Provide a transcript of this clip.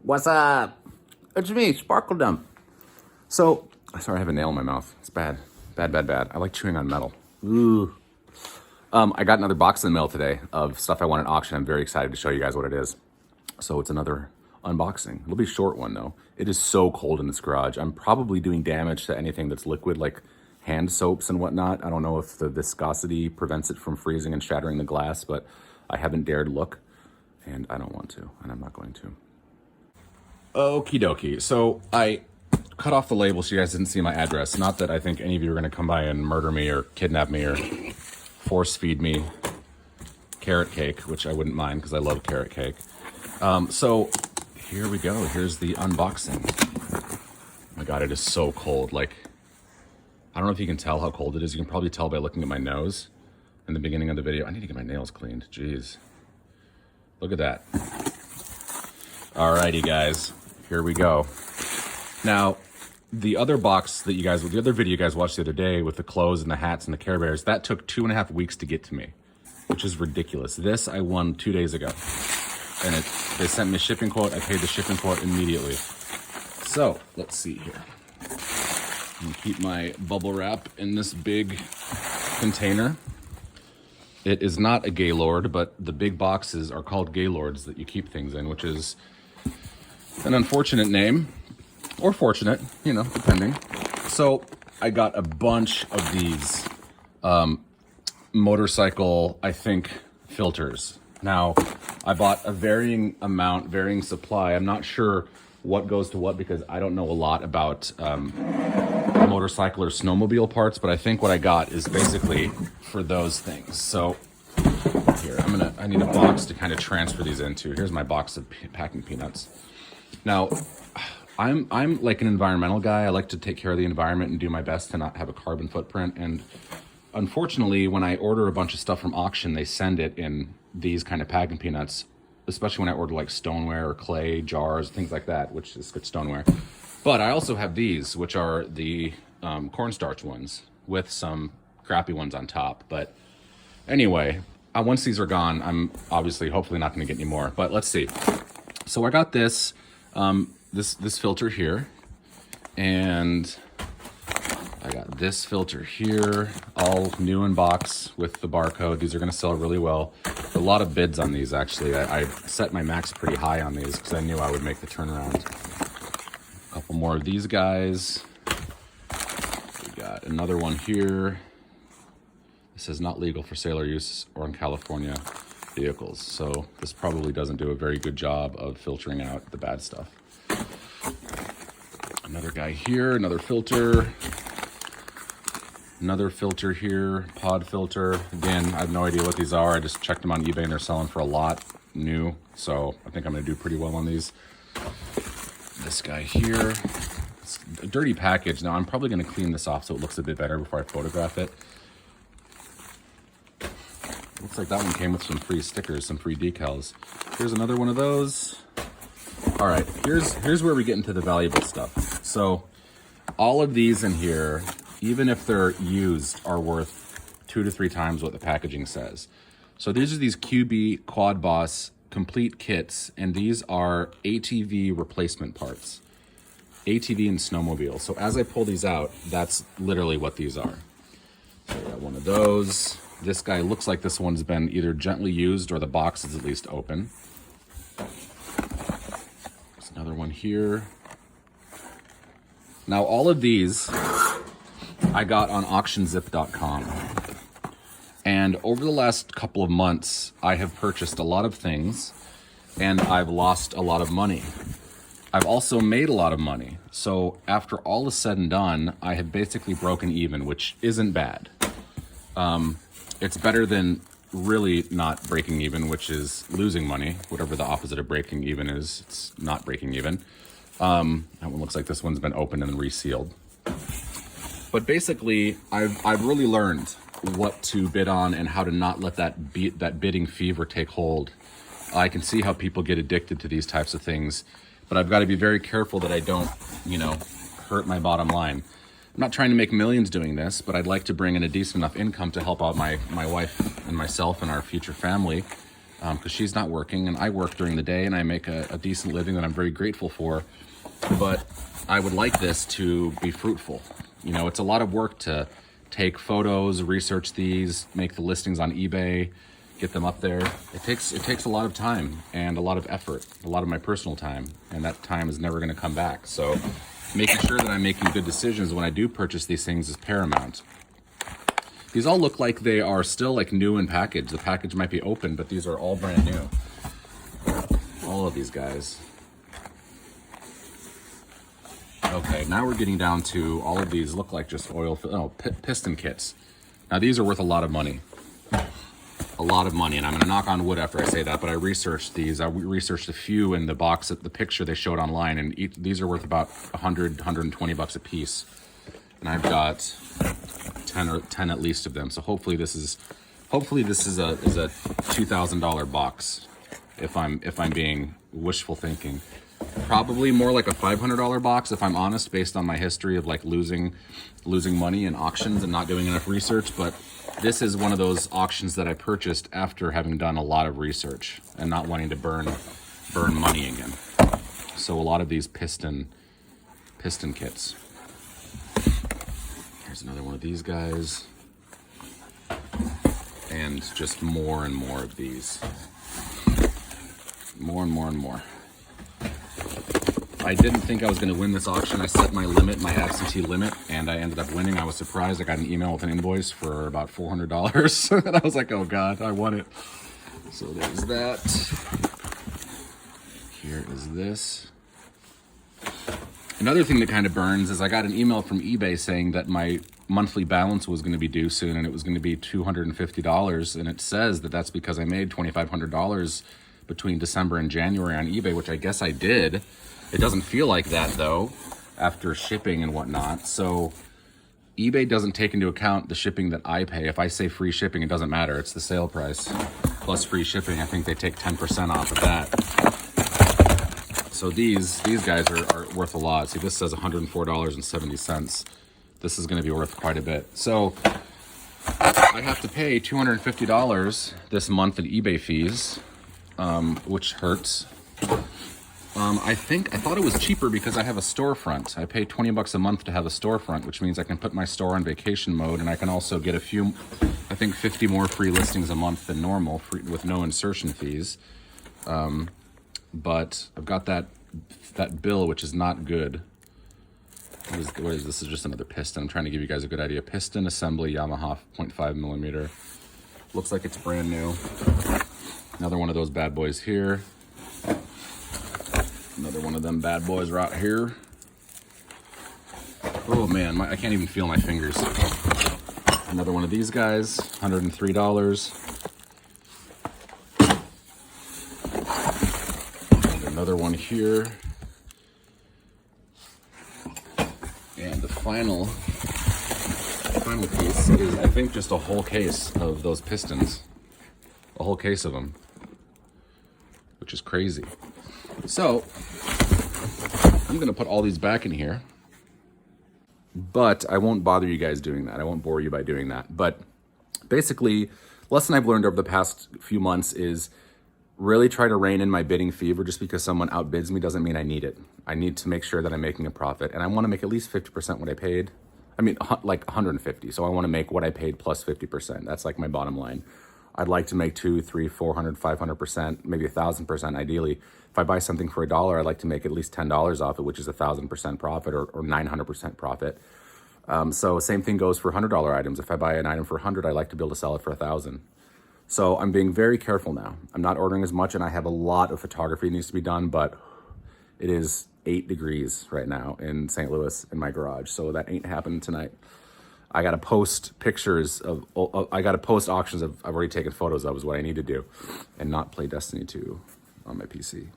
What's up? It's me, Sparkle Dump. So, sorry, I have a nail in my mouth. It's bad. Bad, bad, bad. I like chewing on metal. Ooh. I got another box in the mail today of stuff I won at auction. I'm very excited to show you guys what it is. So it's another unboxing. It'll be a short one though. It is so cold in this garage. I'm probably doing damage to anything that's liquid, like hand soaps and whatnot. I don't know if the viscosity prevents it from freezing and shattering the glass, but I haven't dared look, and I don't want to, and I'm not going to. Okie dokie. So I cut off the label so you guys didn't see my address. Not that I think any of you are going to come by and murder me or kidnap me or force feed me carrot cake, which I wouldn't mind because I love carrot cake. So here we go. Here's the unboxing. Oh my God, it is so cold. Like, I don't know if you can tell how cold it is. You can probably tell by looking at my nose in the beginning of the video. I need to get my nails cleaned. Jeez. Look at that. Alrighty, guys. Here we go. Now, the other video you guys watched the other day with the clothes and the hats and the Care Bears, that took 2.5 weeks to get to me, which is ridiculous. This I won 2 days ago. And they sent me a shipping quote. I paid the shipping quote immediately. So, let's see here. I'm gonna keep my bubble wrap in this big container. It is not a Gaylord, but the big boxes are called Gaylords that you keep things in, which is an unfortunate name, or fortunate, you know, depending. So I got a bunch of these motorcycle, I think, filters. Now, I bought a varying supply. I'm not sure what goes to what because I don't know a lot about motorcycle or snowmobile parts, but I think what I got is basically for those things. So here, I need a box to kind of transfer these into. Here's my box of packing peanuts. Now, I'm like an environmental guy. I like to take care of the environment and do my best to not have a carbon footprint. And unfortunately, when I order a bunch of stuff from auction, they send it in these kind of packing peanuts, especially when I order like stoneware or clay jars, things like that, which is good stoneware. But I also have these, which are the cornstarch ones with some crappy ones on top. But anyway, once these are gone, I'm obviously hopefully not going to get any more. But let's see. So I got this this filter here, and I got this filter here, all new in box with the barcode. These are going to sell really well. A lot of bids on these, actually. I set my max pretty high on these because I knew I would make the turnaround. A couple more of these guys. We got another one here. This is not legal for sale or use or in California vehicles. So this probably doesn't do a very good job of filtering out the bad stuff. Another guy here, another filter. Another filter here, pod filter. Again, I have no idea what these are. I just checked them on eBay and they're selling for a lot new. So I think I'm gonna do pretty well on these. This guy here, it's a dirty package. Now I'm probably gonna clean this off so it looks a bit better before I photograph it. Looks like that one came with some free stickers, some free decals. Here's another one of those. All right, here's where we get into the valuable stuff. So all of these in here, even if they're used, are worth 2 to 3 times what the packaging says. So these are these QB Quad Boss complete kits, and these are ATV replacement parts. ATV and snowmobile. So as I pull these out, that's literally what these are. So I got one of those. This guy looks like this one's been either gently used or the box is at least open. There's another one here. Now all of these I got on auctionzip.com. And over the last couple of months, I have purchased a lot of things and I've lost a lot of money. I've also made a lot of money. So after all is said and done, I have basically broken even, which isn't bad. It's better than really not breaking even, which is losing money. Whatever the opposite of breaking even is, it's not breaking even. That one looks like this one's been opened and resealed. But basically, I've really learned what to bid on and how to not let that bidding fever take hold. I can see how people get addicted to these types of things, but I've got to be very careful that I don't, hurt my bottom line. I'm not trying to make millions doing this, but I'd like to bring in a decent enough income to help out my wife and myself and our future family. because she's not working, and I work during the day, and I make a decent living that I'm very grateful for. But I would like this to be fruitful. You know, it's a lot of work to take photos, research these, make the listings on eBay, get them up there. It takes a lot of time and a lot of effort, a lot of my personal time, and that time is never going to come back. So making sure that I'm making good decisions when I do purchase these things is paramount. These all look like they are still like new in package. The package might be open, but these are all brand new. All of these guys. Okay, now we're getting down to all of these look like just piston kits. Now these are worth a lot of money. A lot of money, and I'm gonna knock on wood after I say that, but I researched these. I researched a few in the box, the picture they showed online, and these are worth about 100, 120 bucks a piece. And I've got 10 at least of them. So hopefully this is a $2,000 box, if I'm being wishful thinking. Probably more like a $500 box, if I'm honest, based on my history of like losing money in auctions and not doing enough research. But this is one of those auctions that I purchased after having done a lot of research and not wanting to burn money again. So a lot of these piston kits. Here's another one of these guys. And just more and more of these. More and more and more. I didn't think I was going to win this auction. I set my limit, my absentee limit, and I ended up winning. I was surprised. I got an email with an invoice for about $400. And I was like, oh God, I won it. So there's that. Here is this. Another thing that kind of burns is I got an email from eBay saying that my monthly balance was going to be due soon, and it was going to be $250. And it says that that's because I made $2,500 between December and January on eBay, which I guess I did. It doesn't feel like that though, after shipping and whatnot. So eBay doesn't take into account the shipping that I pay. If I say free shipping, it doesn't matter. It's the sale price plus free shipping. I think they take 10% off of that. So these guys are worth a lot. See, this says $104.70. This is going to be worth quite a bit. So I have to pay $250 this month in eBay fees, which hurts. I thought it was cheaper because I have a storefront. I pay 20 bucks a month to have a storefront, which means I can put my store on vacation mode, and I can also get 50 more free listings a month than normal, with no insertion fees. But I've got that bill, which is not good. What is this? This is just another piston. I'm trying to give you guys a good idea. Piston assembly, Yamaha 0.5 millimeter. Looks like it's brand new. Another one of those bad boys here. Another one of them bad boys right here. Oh man, I can't even feel my fingers. Another one of these guys, $103. And another one here. And the final piece is, I think, just a whole case of those pistons. A whole case of them. Which is crazy. So, I'm going to put all these back in here, but I won't bother you guys doing that. I won't bore you by doing that. But basically, lesson I've learned over the past few months is really try to rein in my bidding fever. Just because someone outbids me doesn't mean I need it. I need to make sure that I'm making a profit, and I want to make at least 50% what I paid. I mean, like 150. So I want to make what I paid plus 50%. That's like my bottom line. I'd like to make 200, 300, 400, 500%, maybe 1,000% ideally. If I buy something for $1, I'd like to make at least $10 off it, which is 1,000% profit or 900% profit. So same thing goes for $100 items. If I buy an item for 100, I like to be able to sell it for 1,000. So I'm being very careful now. I'm not ordering as much, and I have a lot of photography that needs to be done, but it is 8 degrees right now in St. Louis in my garage. So that ain't happening tonight. I got to post pictures I got to post auctions I've already taken photos of is what I need to do, and not play Destiny 2 on my PC.